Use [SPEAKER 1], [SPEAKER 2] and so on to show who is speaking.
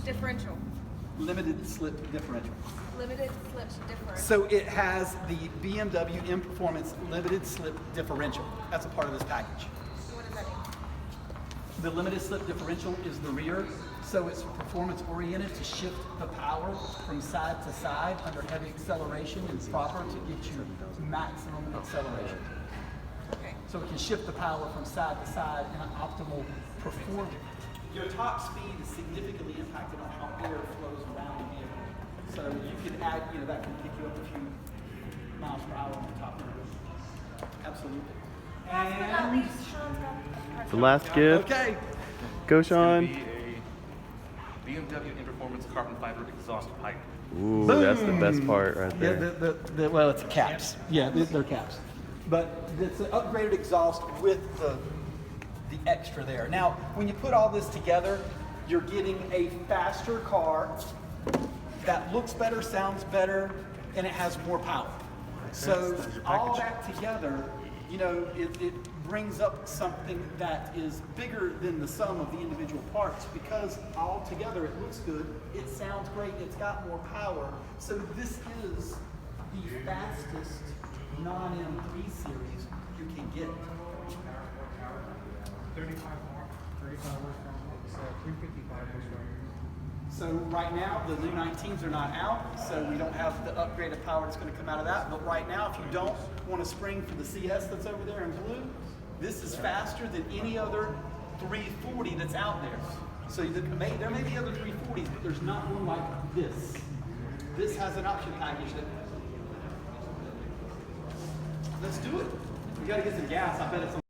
[SPEAKER 1] Differential.
[SPEAKER 2] Limited slip differential.
[SPEAKER 1] Limited slip differential.
[SPEAKER 2] So it has the BMW M Performance limited slip differential. That's a part of this package.
[SPEAKER 1] What does that mean?
[SPEAKER 2] The limited slip differential is the rear, so it's performance oriented to shift the power from side to side under heavy acceleration and proper to get you maximum acceleration.
[SPEAKER 1] Okay.
[SPEAKER 2] So it can shift the power from side to side in an optimal performance. Your top speed is significantly impacted on how air flows around the vehicle. So you can add, that can pick you up a few miles per hour on the top end. Absolutely.
[SPEAKER 1] Last but not least, Sean's got
[SPEAKER 3] The last gift.
[SPEAKER 2] Okay.
[SPEAKER 3] Go,
[SPEAKER 4] It's gonna
[SPEAKER 3] Sean.
[SPEAKER 4] be a BMW M Performance carbon fiber exhaust pipe.
[SPEAKER 3] Ooh, that's the best part right
[SPEAKER 2] Yeah,
[SPEAKER 3] there.
[SPEAKER 2] well, it's caps. Yeah, they're caps. But it's an upgraded exhaust with the extra there. Now, when you put all this together, you're getting a faster car that looks better, sounds better, and it has more power. So all that together, it brings up something that is bigger than the sum of the individual parts, because all together it looks good, it sounds great, it's got more power. So this is the fastest non-M3 series you can get.
[SPEAKER 5] 35 horsepower, it's 355 horsepower.
[SPEAKER 2] So right now, the new 19s are not out, so we don't have the upgraded power that's going to come out of that. But right now, if you don't want to spring for the CS that's over there in blue, this is faster than any other 340 that's out there. So there may be other 340s, but there's not one like this. This has an option package that. Let's do it. We got to get some gas. I bet it's on